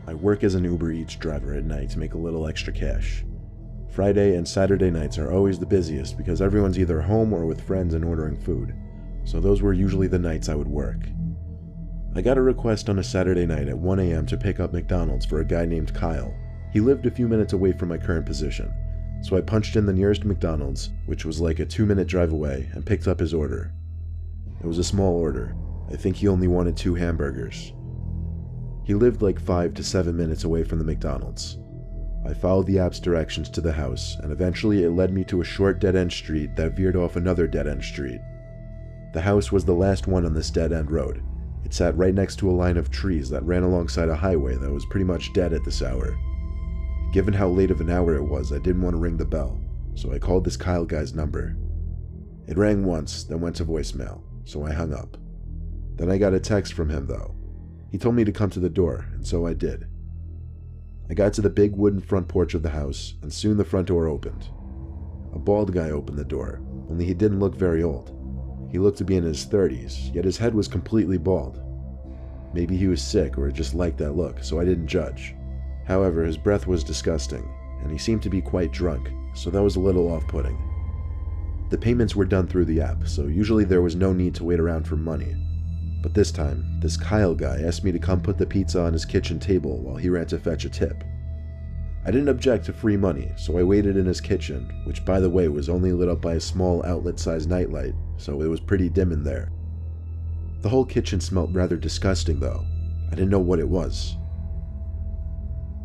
I work as an Uber Eats driver at night to make a little extra cash. Friday and Saturday nights are always the busiest because everyone's either home or with friends and ordering food, so those were usually the nights I would work. I got a request on a Saturday night at 1 a.m. to pick up McDonald's for a guy named Kyle. He lived a few minutes away from my current position, so I punched in the nearest McDonald's, which was like a 2-minute drive away, and picked up his order. It was a small order. I think he only wanted 2 hamburgers. He lived like 5 to 7 minutes away from the McDonald's. I followed the app's directions to the house, and eventually it led me to a short dead-end street that veered off another dead-end street. The house was the last one on this dead-end road. It sat right next to a line of trees that ran alongside a highway that was pretty much dead at this hour. Given how late of an hour it was, I didn't want to ring the bell, so I called this Kyle guy's number. It rang once, then went to voicemail, so I hung up. Then I got a text from him though. He told me to come to the door, and so I did. I got to the big wooden front porch of the house, and soon the front door opened. A bald guy opened the door, only he didn't look very old. He looked to be in his 30s, yet his head was completely bald. Maybe he was sick or just liked that look, so I didn't judge. However, his breath was disgusting, and he seemed to be quite drunk, so that was a little off-putting. The payments were done through the app, so usually there was no need to wait around for money. But this time, this Kyle guy asked me to come put the pizza on his kitchen table while he ran to fetch a tip. I didn't object to free money, so I waited in his kitchen, which by the way was only lit up by a small outlet-sized nightlight, so it was pretty dim in there. The whole kitchen smelled rather disgusting though. I didn't know what it was.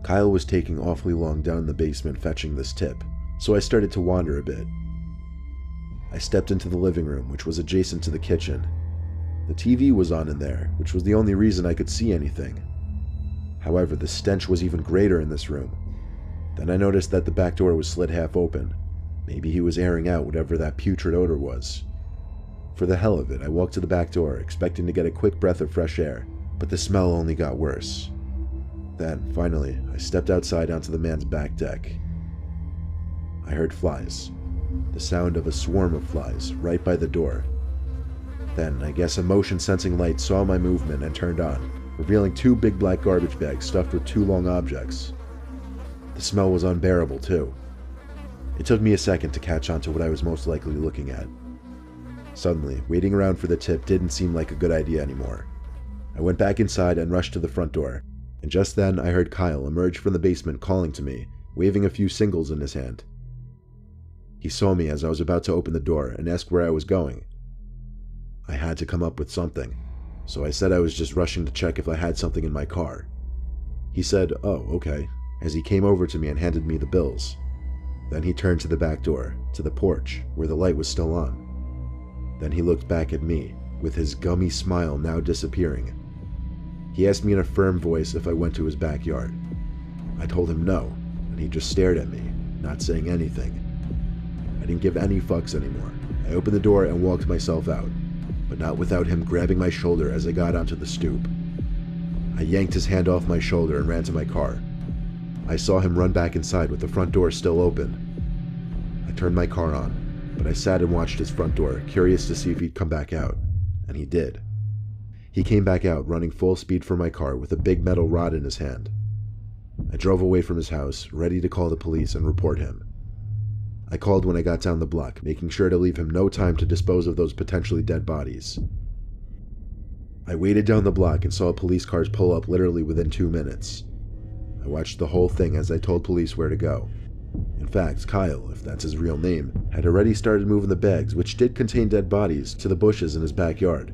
Kyle was taking awfully long down in the basement fetching this tip, so I started to wander a bit. I stepped into the living room, which was adjacent to the kitchen. The TV was on in there, which was the only reason I could see anything. However, the stench was even greater in this room. Then I noticed that the back door was slit half open. Maybe he was airing out whatever that putrid odor was. For the hell of it, I walked to the back door, expecting to get a quick breath of fresh air, but the smell only got worse. Then, finally, I stepped outside onto the man's back deck. I heard flies. The sound of a swarm of flies, right by the door. Then, I guess a motion-sensing light saw my movement and turned on, revealing 2 big black garbage bags stuffed with 2 long objects. The smell was unbearable, too. It took me a second to catch on to what I was most likely looking at. Suddenly, waiting around for the tip didn't seem like a good idea anymore. I went back inside and rushed to the front door, and just then I heard Kyle emerge from the basement calling to me, waving a few singles in his hand. He saw me as I was about to open the door and asked where I was going. I had to come up with something, so I said I was just rushing to check if I had something in my car. He said, "Oh, okay," as he came over to me and handed me the bills. Then he turned to the back door, to the porch, where the light was still on. Then he looked back at me, with his gummy smile now disappearing. He asked me in a firm voice if I went to his backyard. I told him no, and he just stared at me, not saying anything. I didn't give any fucks anymore. I opened the door and walked myself out, but not without him grabbing my shoulder as I got onto the stoop. I yanked his hand off my shoulder and ran to my car. I saw him run back inside with the front door still open. I turned my car on, but I sat and watched his front door, curious to see if he'd come back out, and he did. He came back out running full speed for my car with a big metal rod in his hand. I drove away from his house, ready to call the police and report him. I called when I got down the block, making sure to leave him no time to dispose of those potentially dead bodies. I waited down the block and saw police cars pull up literally within 2 minutes. I watched the whole thing as I told police where to go. In fact, Kyle, if that's his real name, had already started moving the bags, which did contain dead bodies, to the bushes in his backyard.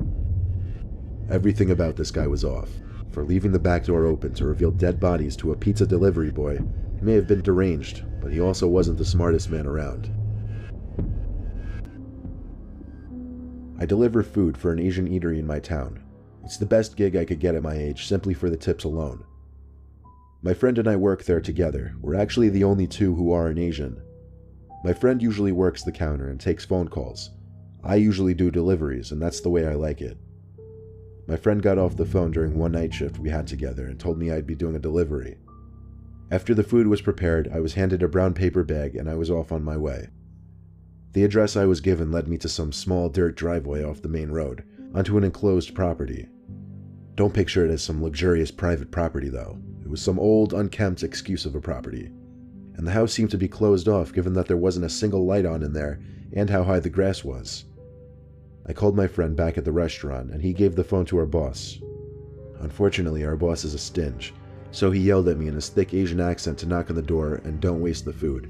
Everything about this guy was off. For leaving the back door open to reveal dead bodies to a pizza delivery boy, he may have been deranged, but he also wasn't the smartest man around. I deliver food for an Asian eatery in my town. It's the best gig I could get at my age, simply for the tips alone. My friend and I work there together. We're actually the only 2 who are an Asian. My friend usually works the counter and takes phone calls. I usually do deliveries, and that's the way I like it. My friend got off the phone during one night shift we had together and told me I'd be doing a delivery. After the food was prepared, I was handed a brown paper bag and I was off on my way. The address I was given led me to some small dirt driveway off the main road, onto an enclosed property. Don't picture it as some luxurious private property though. It It was some old, unkempt excuse of a property, and the house seemed to be closed off given that there wasn't a single light on in there and how high the grass was. I called my friend back at the restaurant, and he gave the phone to our boss. Unfortunately, our boss is a stinge, so he yelled at me in his thick Asian accent to knock on the door and don't waste the food.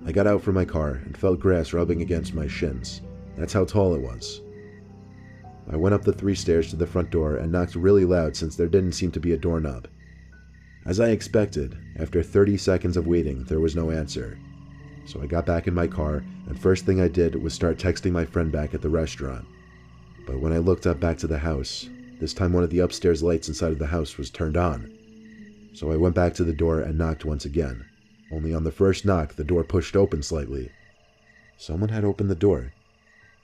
I got out from my car and felt grass rubbing against my shins. That's how tall it was. I went up the 3 stairs to the front door and knocked really loud since there didn't seem to be a doorknob. As I expected, after 30 seconds of waiting, there was no answer. So I got back in my car, and first thing I did was start texting my friend back at the restaurant. But when I looked up back to the house, this time one of the upstairs lights inside of the house was turned on. So I went back to the door and knocked once again. Only on the first knock, the door pushed open slightly. Someone had opened the door,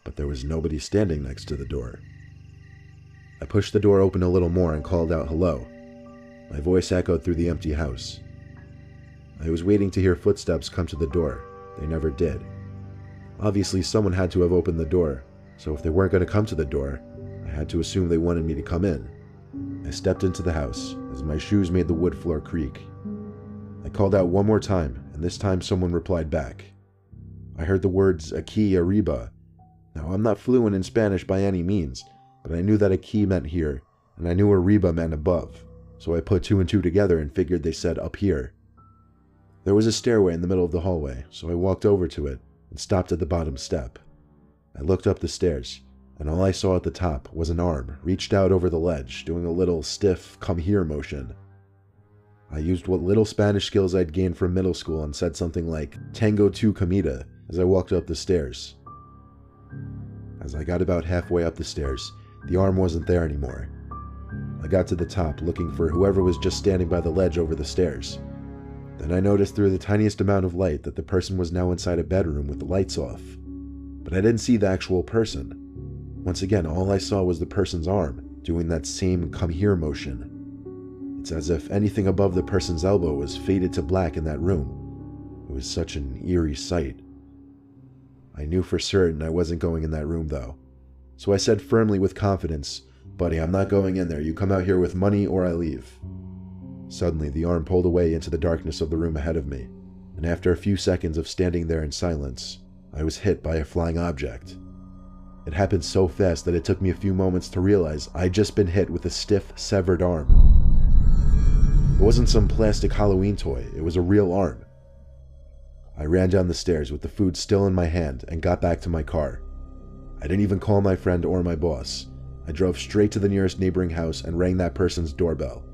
but there was nobody standing next to the door. I pushed the door open a little more and called out hello. My voice echoed through the empty house. I was waiting to hear footsteps come to the door. They never did. Obviously, someone had to have opened the door, so if they weren't going to come to the door, I had to assume they wanted me to come in. I stepped into the house as my shoes made the wood floor creak. I called out one more time, and this time someone replied back. I heard the words aquí arriba. Now, I'm not fluent in Spanish by any means, but I knew that aquí meant here, and I knew arriba meant above, so I put 2 and 2 together and figured they said up here. There was a stairway in the middle of the hallway, so I walked over to it and stopped at the bottom step. I looked up the stairs, and all I saw at the top was an arm reached out over the ledge, doing a little stiff come here motion. I used what little Spanish skills I'd gained from middle school and said something like Tango tu comida as I walked up the stairs. As I got about halfway up the stairs, the arm wasn't there anymore. I got to the top looking for whoever was just standing by the ledge over the stairs. Then I noticed through the tiniest amount of light that the person was now inside a bedroom with the lights off. But I didn't see the actual person. Once again, all I saw was the person's arm, doing that same come here motion. It's as if anything above the person's elbow was faded to black in that room. It was such an eerie sight. I knew for certain I wasn't going in that room though. So I said firmly with confidence, "Buddy, I'm not going in there. You come out here with money or I leave." Suddenly, the arm pulled away into the darkness of the room ahead of me, and after a few seconds of standing there in silence, I was hit by a flying object. It happened so fast that it took me a few moments to realize I'd just been hit with a stiff, severed arm. It wasn't some plastic Halloween toy, it was a real arm. I ran down the stairs with the food still in my hand and got back to my car. I didn't even call my friend or my boss. I drove straight to the nearest neighboring house and rang that person's doorbell.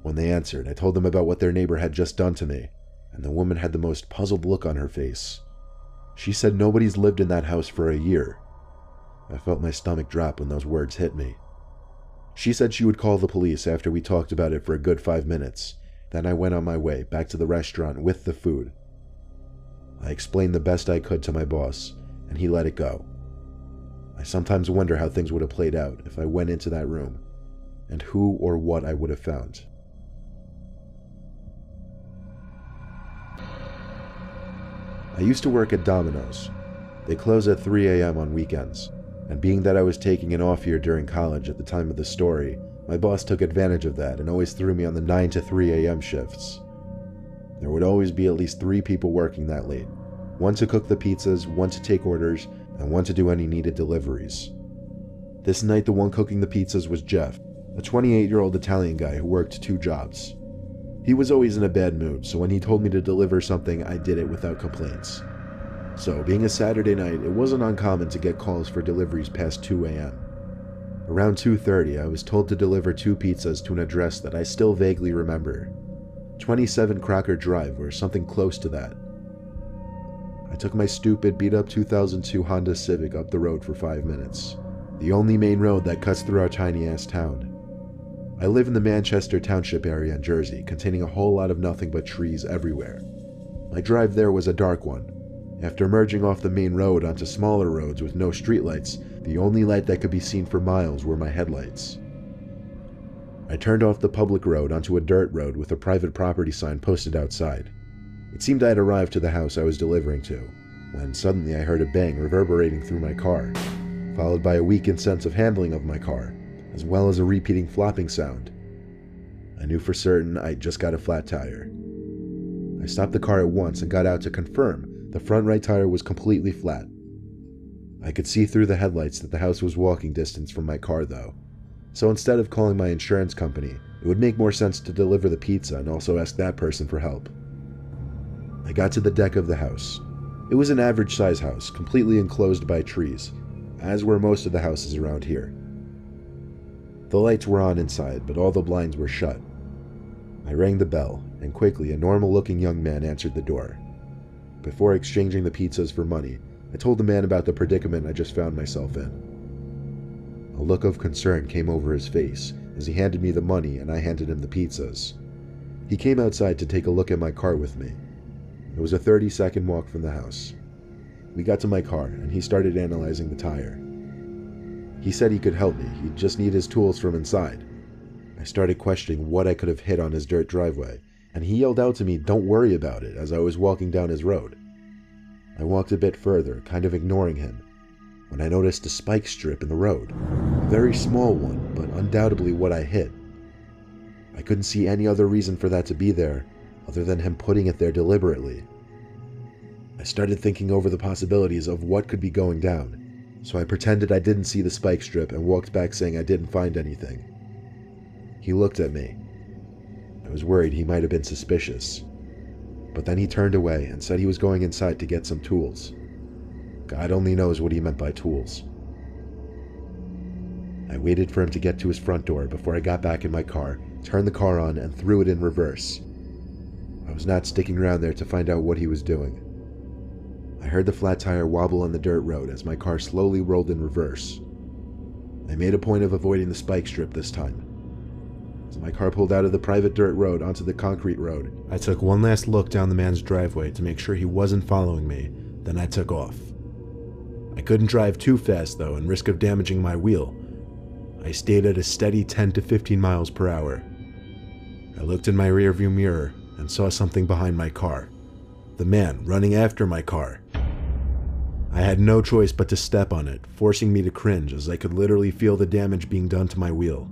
When they answered, I told them about what their neighbor had just done to me, and the woman had the most puzzled look on her face. She said nobody's lived in that house for a year. I felt my stomach drop when those words hit me. She said she would call the police after we talked about it for a good 5 minutes. Then I went on my way back to the restaurant with the food. I explained the best I could to my boss, and he let it go. I sometimes wonder how things would have played out if I went into that room, and who or what I would have found. I used to work at Domino's. They close at 3 a.m. on weekends, and being that I was taking an off year during college at the time of the story, my boss took advantage of that and always threw me on the 9 to 3 a.m. shifts. There would always be at least 3 people working that late, one to cook the pizzas, one to take orders, and one to do any needed deliveries. This night the one cooking the pizzas was Jeff, a 28-year-old Italian guy who worked 2 jobs. He was always in a bad mood, so when he told me to deliver something, I did it without complaints. So, being a Saturday night, it wasn't uncommon to get calls for deliveries past 2 a.m. Around 2:30, I was told to deliver 2 pizzas to an address that I still vaguely remember. 27 Crocker Drive, or something close to that. I took my stupid, beat-up 2002 Honda Civic up the road for 5 minutes, the only main road that cuts through our tiny-ass town. I live in the Manchester Township area in Jersey, containing a whole lot of nothing but trees everywhere. My drive there was a dark one. After merging off the main road onto smaller roads with no streetlights, the only light that could be seen for miles were my headlights. I turned off the public road onto a dirt road with a private property sign posted outside. It seemed I had arrived to the house I was delivering to, when suddenly I heard a bang reverberating through my car, followed by a weakened sense of handling of my car, as well as a repeating flopping sound. I knew for certain I just got a flat tire. I stopped the car at once and got out to confirm the front right tire was completely flat. I could see through the headlights that the house was walking distance from my car though, so instead of calling my insurance company, it would make more sense to deliver the pizza and also ask that person for help. I got to the deck of the house. It was an average size house, completely enclosed by trees, as were most of the houses around here. The lights were on inside, but all the blinds were shut. I rang the bell, and quickly a normal-looking young man answered the door. Before exchanging the pizzas for money, I told the man about the predicament I just found myself in. A look of concern came over his face as he handed me the money and I handed him the pizzas. He came outside to take a look at my car with me. It was a 30-second walk from the house. We got to my car, and he started analyzing the tire. He said he could help me, he'd just need his tools from inside. I started questioning what I could have hit on his dirt driveway, and he yelled out to me, "Don't worry about it," as I was walking down his road. I walked a bit further, kind of ignoring him, when I noticed a spike strip in the road. A very small one, but undoubtedly what I hit. I couldn't see any other reason for that to be there, other than him putting it there deliberately. I started thinking over the possibilities of what could be going down, so I pretended I didn't see the spike strip and walked back saying I didn't find anything. He looked at me. I was worried he might have been suspicious. But then he turned away and said he was going inside to get some tools. God only knows what he meant by tools. I waited for him to get to his front door before I got back in my car, turned the car on, and threw it in reverse. I was not sticking around there to find out what he was doing. I heard the flat tire wobble on the dirt road as my car slowly rolled in reverse. I made a point of avoiding the spike strip this time. As my car pulled out of the private dirt road onto the concrete road, I took one last look down the man's driveway to make sure he wasn't following me, then I took off. I couldn't drive too fast though and risk of damaging my wheel. I stayed at a steady 10 to 15 miles per hour. I looked in my rearview mirror and saw something behind my car. The man running after my car. I had no choice but to step on it, forcing me to cringe as I could literally feel the damage being done to my wheel.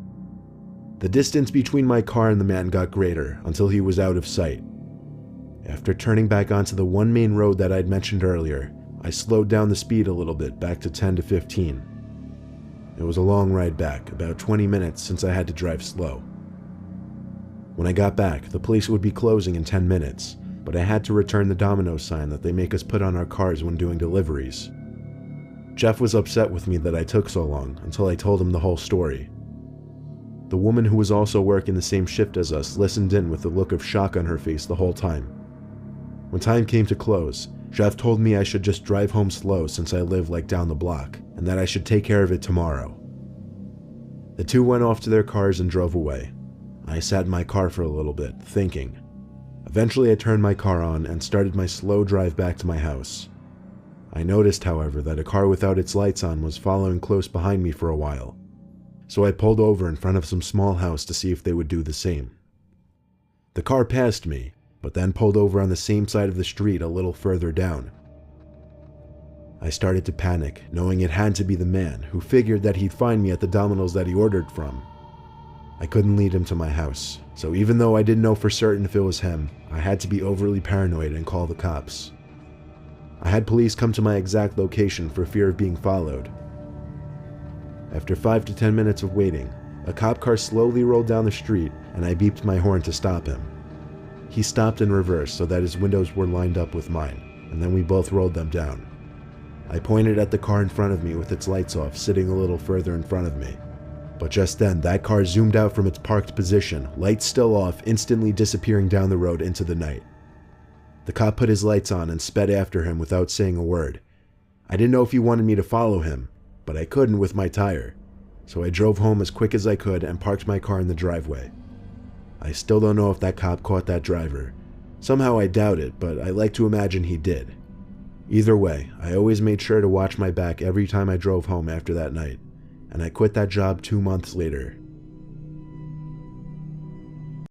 The distance between my car and the man got greater until he was out of sight. After turning back onto the one main road that I'd mentioned earlier, I slowed down the speed a little bit back to 10 to 15. It was a long ride back, about 20 minutes since I had to drive slow. When I got back, the place would be closing in 10 minutes, but I had to return the Domino's sign that they make us put on our cars when doing deliveries. Jeff was upset with me that I took so long until I told him the whole story. The woman who was also working the same shift as us listened in with a look of shock on her face the whole time. When time came to close, Jeff told me I should just drive home slow since I live like down the block, and that I should take care of it tomorrow. The two went off to their cars and drove away. I sat in my car for a little bit, thinking. Eventually I turned my car on and started my slow drive back to my house. I noticed, however, that a car without its lights on was following close behind me for a while. So I pulled over in front of some small house to see if they would do the same. The car passed me, but then pulled over on the same side of the street a little further down. I started to panic, knowing it had to be the man, who figured that he'd find me at the Domino's that he ordered from. I couldn't lead him to my house, so even though I didn't know for certain if it was him, I had to be overly paranoid and call the cops. I had police come to my exact location for fear of being followed. After 5 to 10 minutes of waiting, a cop car slowly rolled down the street and I beeped my horn to stop him. He stopped in reverse so that his windows were lined up with mine, and then we both rolled them down. I pointed at the car in front of me with its lights off, sitting a little further in front of me. But just then, that car zoomed out from its parked position, lights still off, instantly disappearing down the road into the night. The cop put his lights on and sped after him without saying a word. I didn't know if he wanted me to follow him, but I couldn't with my tire, so I drove home as quick as I could and parked my car in the driveway. I still don't know if that cop caught that driver. Somehow I doubt it, but I like to imagine he did. Either way, I always made sure to watch my back every time I drove home after that night, and I quit that job 2 months later.